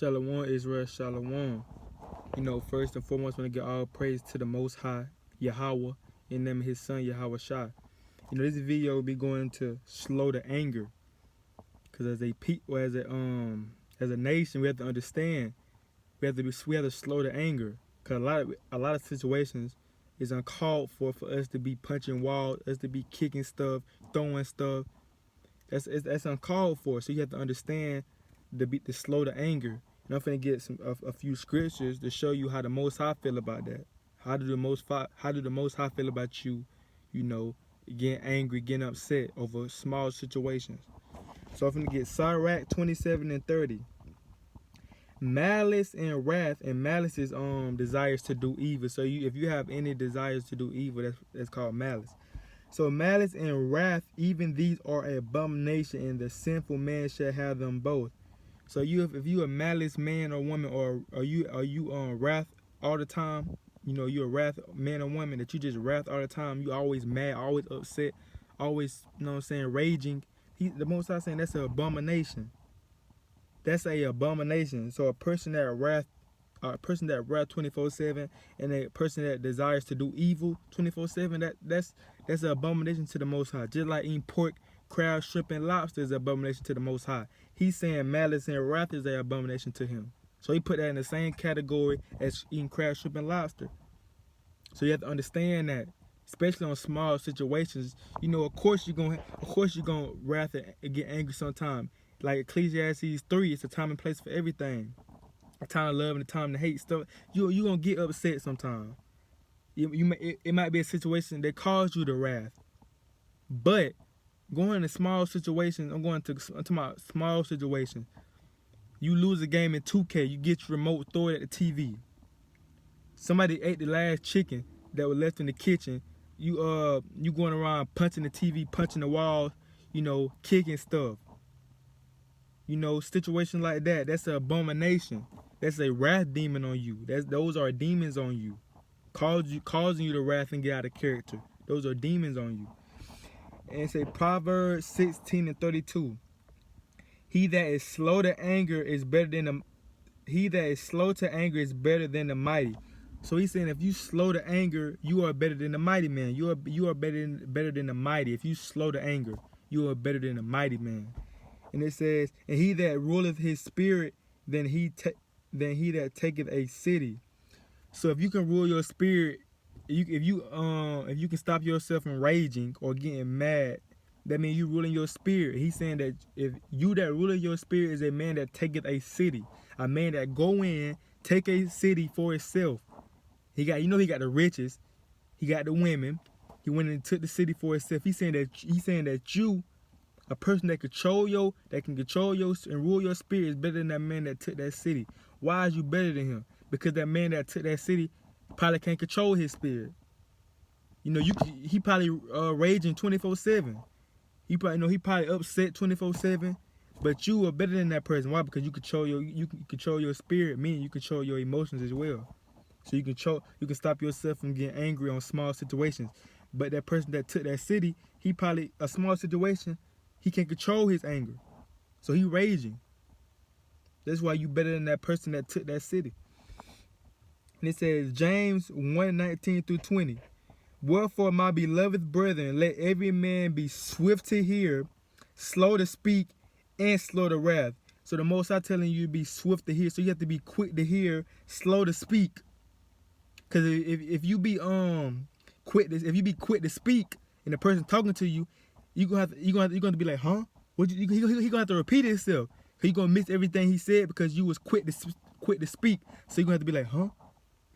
Shalom, Israel, Shalom. You know, first and foremost, I want to give all praise to the Most High, Yahweh, and them His Son, Yahweh Shai. You know, this video will be going to slow the anger, because as a people, as a nation, we have to understand, we have to slow the anger, because a lot of situations is uncalled for us to be punching walls, us to be kicking stuff, throwing stuff. That's uncalled for. So you have to understand to slow the anger. And I'm finna get a few scriptures to show you how the Most High feel about that. How do the Most High feel about you? You know, getting angry, getting upset over small situations. So I'm finna get Sirach 27 and 30. Malice and wrath, and malice is desires to do evil. So if you have any desires to do evil, that's called malice. So malice and wrath, even these are an abomination, and the sinful man shall have them both. So if you a malice man or woman, or are you wrath all the time, you know, you're a wrath man or woman that you just wrath all the time, you always mad, always upset, always, you know what I'm saying, raging. The Most High saying that's an abomination. That's a abomination. So a person that wrath 24/7, and a person that desires to do evil 24/7, that's an abomination to the Most High. Just like eating pork, crab, shrimp, and lobster is an abomination to the Most High. He's saying malice and wrath is an abomination to him. So he put that in the same category as eating crab, shrimp, and lobster. So you have to understand that, especially on small situations. You know, of course you're gonna wrath and get angry sometime. Like Ecclesiastes 3, it's a time and place for everything. A time to love and a time to hate stuff. You gonna get upset sometime. It might be a situation that caused you to wrath. But going to small situations, I'm to my small situation. You lose a game in 2K, you get your remote, throw it at the TV. Somebody ate the last chicken that was left in the kitchen. You going around punching the TV, punching the walls, you know, kicking stuff. You know, situations like that, that's an abomination. That's a wrath demon on you. Those are demons on you. Causing you to wrath and get out of character. Those are demons on you. And it's a Proverbs 16 and 32. He that is slow to anger is better than the mighty. So he's saying if you slow to anger, you are better than the mighty man. You are better than the mighty. If you slow to anger, you are better than the mighty man. And it says, and he that ruleth his spirit, than he that taketh a city. So if you can rule your spirit, if you can stop yourself from raging or getting mad, that means you ruling your spirit. He's saying that if you that ruleth your spirit is a man that taketh a city, a man that go in, take a city for itself. He got the riches, he got the women, he went and took the city for itself. He's saying that you, a person that can control your and rule your spirit, is better than that man that took that city. Why is you better than him? Because that man that took that city probably can't control his spirit. You know, he probably raging 24/7. He probably upset 24/7. But you are better than that person. Why? Because you control your spirit, meaning you control your emotions as well. So you can stop yourself from getting angry on small situations. But that person that took that city, he probably, a small situation, he can't control his anger. So he raging. That's why you better than that person that took that city. And it says, James 1:19-20. Wherefore, my beloved brethren, let every man be swift to hear, slow to speak, and slow to wrath. So the Most High telling you to be swift to hear. So you have to be quick to hear, slow to speak. Because if you be quick to speak, and the person talking to you, you're gonna be like, huh? He gonna have to repeat himself. He gonna miss everything he said because you was quick to speak. So you're gonna have to be like, huh?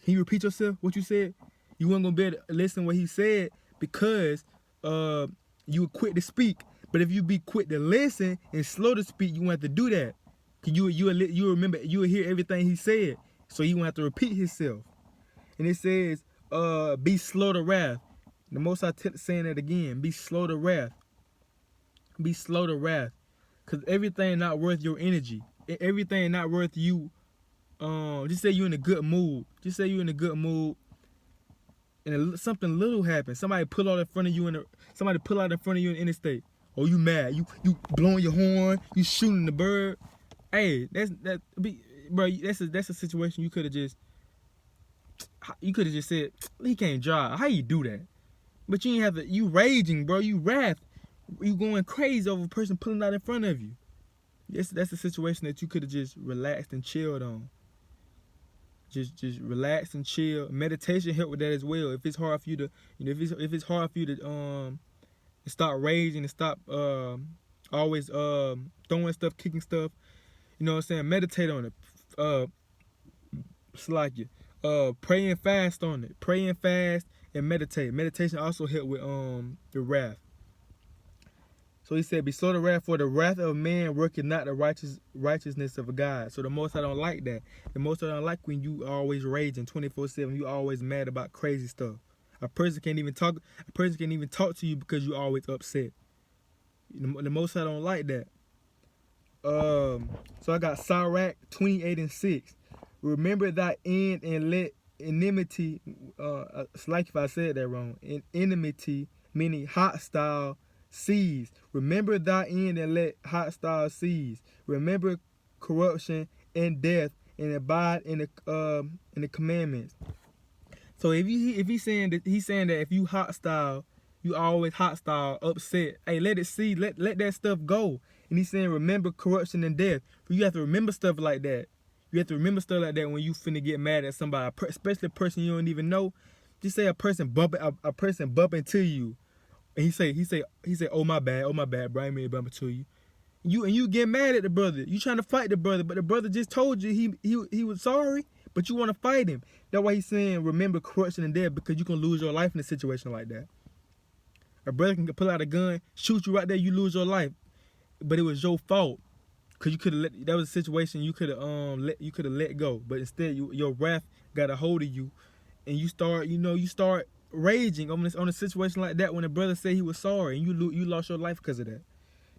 Can you repeat yourself? What you said? You weren't gonna be able to listen what he said because you were quick to speak. But if you be quick to listen and slow to speak, you won't have to do that. Cause you remember, you will hear everything he said. So you won't have to repeat himself. And it says, be slow to wrath. The Most High saying that again. Be slow to wrath. Be slow to wrath. Because everything not worth your energy. Everything not worth you. Just say you're in a good mood. And something little happens. Somebody pull out in front of you in the interstate. Or you mad. You blowing your horn. You shooting the bird. Hey, bro, that's a situation you could have just said he can't drive. How you do that? But you ain't have to. You raging, bro. You wrath. You going crazy over a person pulling out in front of you. That's a situation that you could have just relaxed and chilled on. Just relax and chill. Meditation help with that as well. If it's hard for you to, if it's hard for you to stop raging and stop always throwing stuff, kicking stuff. You know what I'm saying? Meditate on it. It's like you. Pray and fast on it. Pray and fast and meditate. Meditation also help with the wrath. So he said, be slow to wrath, for the wrath of man worketh not the righteousness of God. So the most I don't like that. The most I don't like when you always raging 24/7. You always mad about crazy stuff. A person can't even talk to you because you always upset. The most I don't like that. So I got Sirach 28:6. Remember thy end and let enmity, it's like if I said that wrong, enmity, meaning hostile, cease. Remember thy end and let hostile cease. Remember corruption and death, and abide in the commandments. So if he's saying that if you hostile, you always hostile, upset. Hey, let it see, let that stuff go. And he's saying remember corruption and death. You have to remember stuff like that. You have to remember stuff like that when you finna get mad at somebody, especially a person you don't even know. Just say a person bump into you. And he say, oh my bad, bro, I made a bump into you. You get mad at the brother. You trying to fight the brother, but the brother just told you he was sorry, but you want to fight him. That's why he's saying remember corruption and death, because you can lose your life in a situation like that. A brother can pull out a gun, shoot you right there, you lose your life, but it was your fault, cause you could have that was a situation you could have let go, but instead your wrath got a hold of you, and you start raging on a situation like that when a brother said he was sorry, and you lost your life because of that.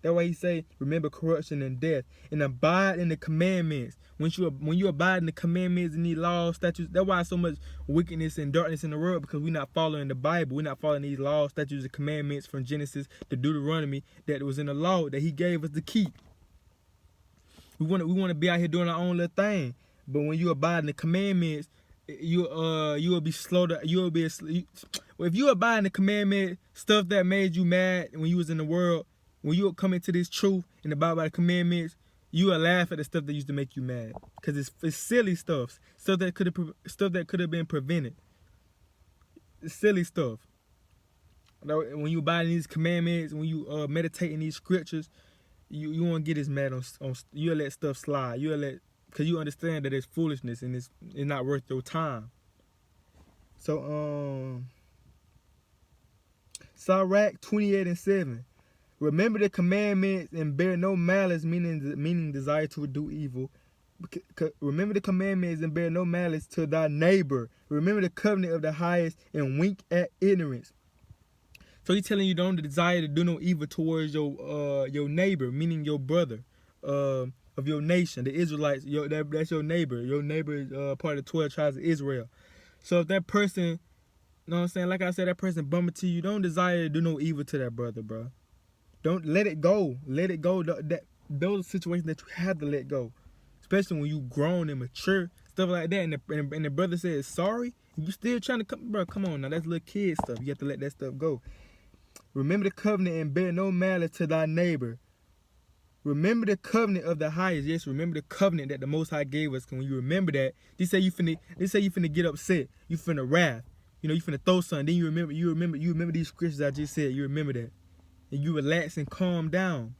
That's why he say, remember corruption and death, and abide in the commandments. When you abide in the commandments and these laws, statutes, that's why so much wickedness and darkness in the world, because we're not following the Bible. We're not following these laws, statutes, and commandments from Genesis to Deuteronomy that was in the law that he gave us to keep. We want to be out here doing our own little thing. But when you abide in the commandments, you will be slow to, if you abide in the commandment, stuff that made you mad when you was in the world, when you come into this truth and abide by the commandments, you will laugh at the stuff that used to make you mad, because it's silly stuff that could have been prevented. It's silly stuff. When you abide in these commandments, when you meditate in these scriptures, you won't get as mad on you'll let stuff slide. Because you understand that it's foolishness and it's not worth your time. So Sirach 28:7. Remember the commandments and bear no malice, meaning desire to do evil. Remember the commandments and bear no malice to thy neighbor. Remember the covenant of the highest and wink at ignorance. So he's telling you don't desire to do no evil towards your neighbor, meaning your brother of your nation, the Israelites. That's your neighbor. Your neighbor is part of the 12 tribes of Israel. So if that person, you know what I'm saying, like I said, that person bump into you, don't desire to do no evil to that brother, bro. Don't let it go. Let it go. Those are situations that you have to let go, especially when you grown and mature, stuff like that. And the brother says sorry, and you still trying to come, bro. Come on now, that's little kid stuff. You have to let that stuff go. Remember the covenant and bear no malice to thy neighbor. Remember the covenant of the highest. Yes, remember the covenant that the Most High gave us. When you remember that, they say you finna get upset. You finna wrath. You finna throw something. Then you remember these scriptures I just said. You remember that. And you relax and calm down.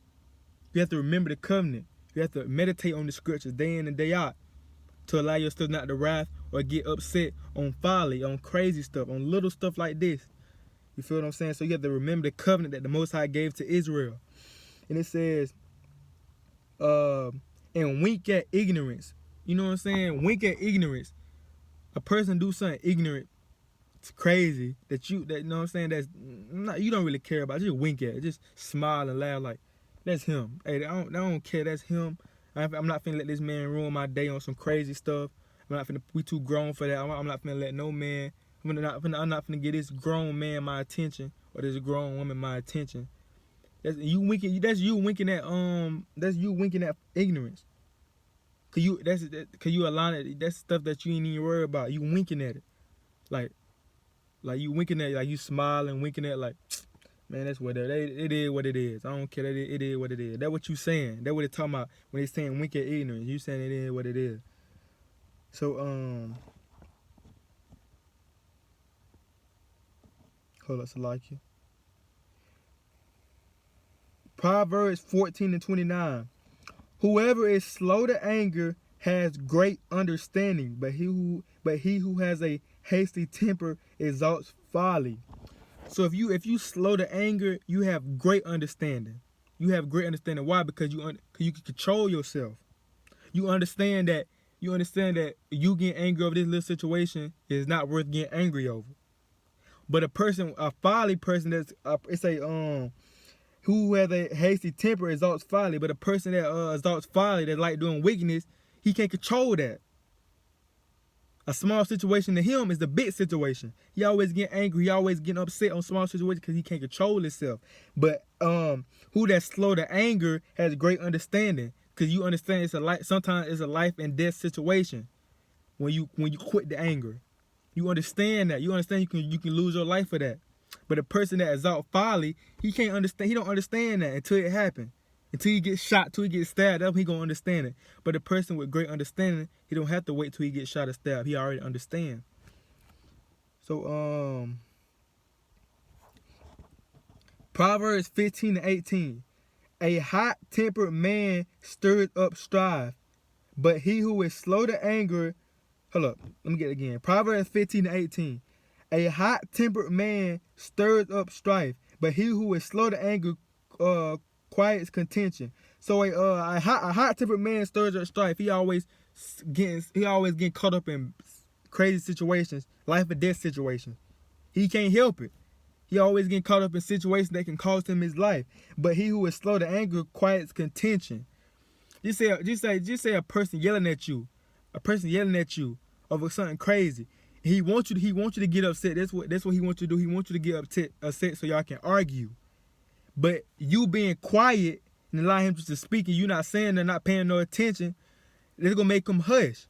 You have to remember the covenant. You have to meditate on the scriptures day in and day out to allow yourself not to wrath or get upset on folly, on crazy stuff, on little stuff like this. You feel what I'm saying? So you have to remember the covenant that the Most High gave to Israel. And it says, and wink at ignorance. You know what I'm saying? Wink at ignorance. A person do something ignorant, it's crazy, that you know what I'm saying, you don't really care about. Just wink at it. Just smile and laugh like, that's him. Hey, I don't care, that's him. I'm not finna let this man ruin my day on some crazy stuff. We too grown for that. I'm not finna let no man, I'm not finna get this grown man my attention, or this grown woman my attention. That's you winking at ignorance. Cause you align it. That's stuff that you ain't even worry about. You winking at it, like you winking at it, like you smiling, winking at it, like, man, that's what it is. What it is. I don't care. It is what it is. That's what you saying. That's what they talking about when they saying wink at ignorance. You saying it is what it is. So hold up, Salakia. Proverbs 14:29. Whoever is slow to anger has great understanding, but he who has a hasty temper exalts folly. So if you slow to anger, you have great understanding. You have great understanding. Why? Because you can control yourself. You understand that you getting angry over this little situation is not worth getting angry over. But a folly person, who has a hasty temper exalts folly. But a person that exalts folly, that like doing wickedness, he can't control that. A small situation to him is the big situation. He always getting angry. He always getting upset on small situations because he can't control himself. But who that's slow to anger has great understanding, because you understand sometimes it's a life and death situation when you quit the anger. You understand that. You understand you can lose your life for that. But a person that exalts folly, he can't understand. He don't understand that until it happens. Until he gets shot, till he gets stabbed up, he gonna understand it. But a person with great understanding, he don't have to wait till he gets shot or stabbed. He already understand. So Proverbs 15:18. A hot-tempered man stirs up strife, but he who is slow to anger. Hold up, let me get it again. Proverbs 15:18. A hot-tempered man stirs up strife, but he who is slow to anger quiets contention. So a hot-tempered man stirs up strife. He always getting caught up in crazy situations, life or death situations. He can't help it. He always getting caught up in situations that can cost him his life. But he who is slow to anger quiets contention. Just say a person yelling at you, over something crazy. He wants you to get upset. That's what he wants you to do. He wants you to get upset so y'all can argue. But you being quiet and allow him just to speak, and you not saying they're not paying no attention, that's gonna make him hush.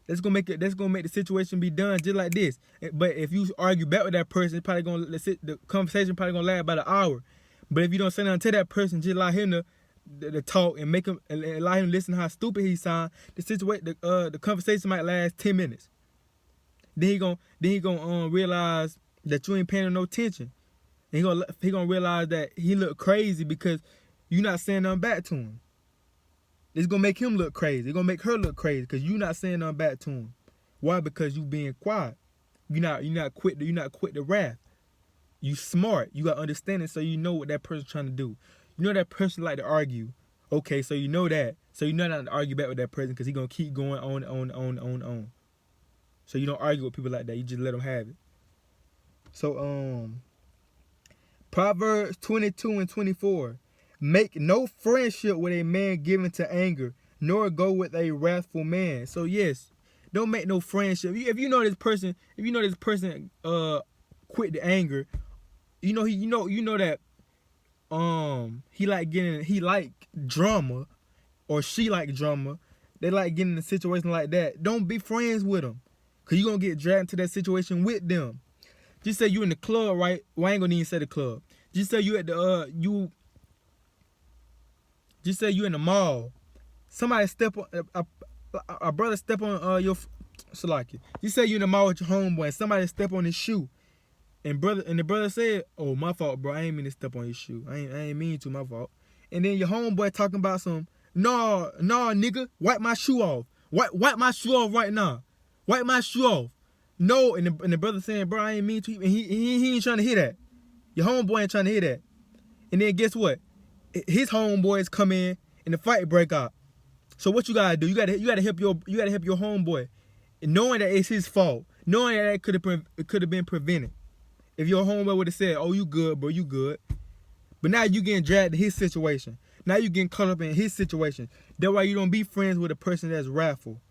That's gonna make the situation be done just like this. But if you argue back with that person, the conversation probably gonna last about an hour. But if you don't say nothing to that person, just allow him to talk and make him and allow him to listen to how stupid he sound, the conversation might last 10 minutes. Then he gonna realize that you ain't paying him no attention. And he gonna realize that he look crazy because you not saying nothing back to him. It's gonna make him look crazy. It's gonna make her look crazy because you not saying nothing back to him. Why? Because you being quiet. You not quit the wrath. You smart. You got understanding, so you know what that person's trying to do. You know that person like to argue. Okay, so you know that. So you know not to argue back with that person because he gonna keep going on. So you don't argue with people like that. You just let them have it. So Proverbs 22:24. Make no friendship with a man given to anger, nor go with a wrathful man. So yes, don't make no friendship. If you know this person quit the anger, you know that he like drama, or she like drama. They like getting in a situation like that. Don't be friends with them, cause you gonna get dragged into that situation with them. Just say you in the club, right? Well, I ain't gonna even say the club. Just say you at the Just say you in the mall. Somebody step on a brother step on your Salaki. Just say you in the mall with your homeboy and somebody step on his shoe. And the brother said, "Oh, my fault, bro. I ain't mean to step on your shoe. I ain't mean to, my fault." And then your homeboy talking about some, nah, nigga, wipe my shoe off. Wipe my shoe off right now. Wipe my shoe off. No, and the brother saying, "Bro, I ain't mean to." And he ain't trying to hear that. Your homeboy ain't trying to hear that. And then guess what? His homeboys come in and the fight break out. So what you gotta do? You gotta help your homeboy, and knowing that it's his fault, knowing that it could have been prevented. If your homeboy would have said, "Oh, you good, bro, you good," but now you getting dragged to his situation. Now you getting caught up in his situation. That's why you don't be friends with a person that's wrathful,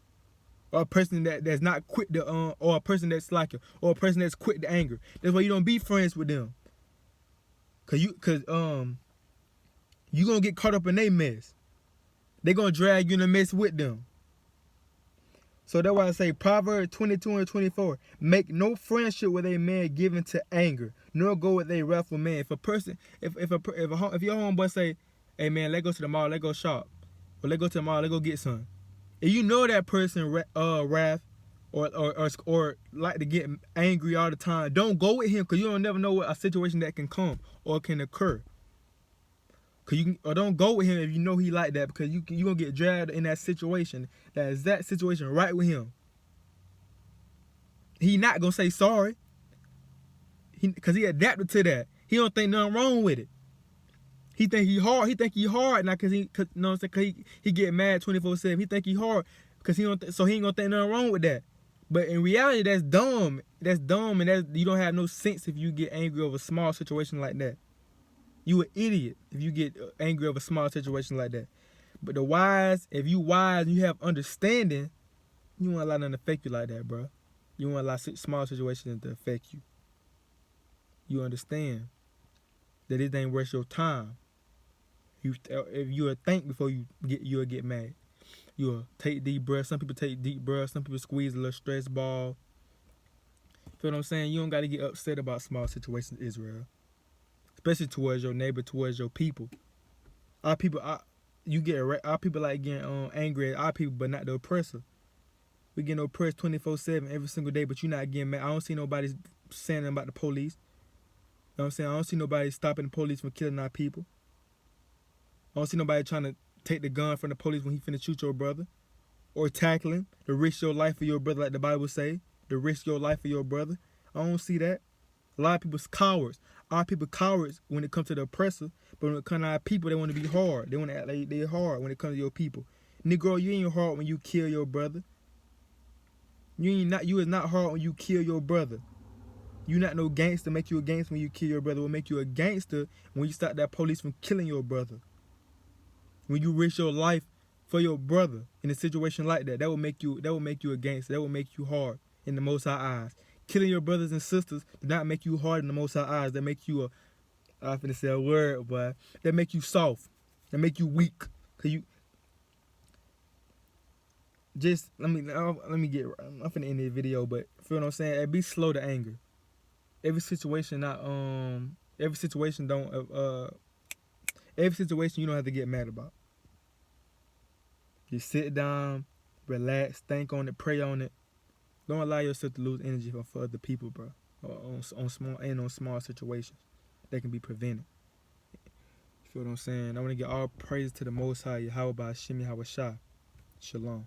or a person that's not quit the or a person that's slacker, or a person that's quit the anger. That's why you don't be friends with them. Cause you gonna get caught up in their mess. They gonna drag you in the mess with them. So that's why I say Proverbs 22:24. Make no friendship with a man given to anger, nor go with a wrathful man. If a person, if your homeboy say, hey man, let's go to the mall, let's go shop, or let's go to the mall, let's go get some. If you know that person wrath or like to get angry all the time, don't go with him, because you don't never know what a situation that can come or can occur. Or don't go with him if you know he like that, because you gonna get dragged in that situation, that exact situation right with him. He not gonna say sorry, because he adapted to that. He don't think nothing wrong with it. He think he hard. He think he hard now because you know what I'm saying? Cause he get mad 24/7. He think he hard because he don't. So he ain't gonna think nothing wrong with that. But in reality, that's dumb. That's dumb, and you don't have no sense if you get angry over a small situation like that. You an idiot if you get angry over a small situation like that. But the wise, if you wise and you have understanding, you won't allow nothing to affect you like that, bro. You won't allow small situations to affect you. You understand that it ain't worth your time. If you'll think before you'll get mad. You'll take deep breaths. Some people take deep breaths. Some people squeeze a little stress ball. Feel what I'm saying? You don't got to get upset about small situations, Israel. Especially towards your neighbor, towards your people. Our people like getting angry at our people, but not the oppressor. We getting oppressed 24/7 every single day, but you're not getting mad. I don't see nobody saying about the police. You know what I'm saying? I don't see nobody stopping the police from killing our people. I don't see nobody trying to take the gun from the police when he finna shoot your brother. Or tackle him. To risk your life for your brother, like the Bible say. To risk your life for your brother. I don't see that. A lot of people's cowards. Our people cowards when it comes to the oppressor. But when it comes to our people, they want to be hard. They want to act like they're hard when it comes to your people. Negro, you ain't hard when you kill your brother. You is not hard when you kill your brother. You not no gangster. Make you a gangster when you kill your brother. Will make you a gangster when you stop that police from killing your brother. When you risk your life for your brother in a situation like that, that will make you a gangster. That will make you hard in the Most High eyes. Killing your brothers and sisters do not make you hard in the Most High eyes. That make you I'm finna say a word, but that make you soft. That make you weak. Cause you just let me get. I'm finna end this video, but feel what I'm saying? Be slow to anger. Every situation every situation you don't have to get mad about. Just sit down, relax, think on it, pray on it. Don't allow yourself to lose energy for other people, bro. On small situations that can be prevented. You feel what I'm saying? I want to give all praise to the Most High, Yahweh Ba'Shem Yahweh Shah. Shalom.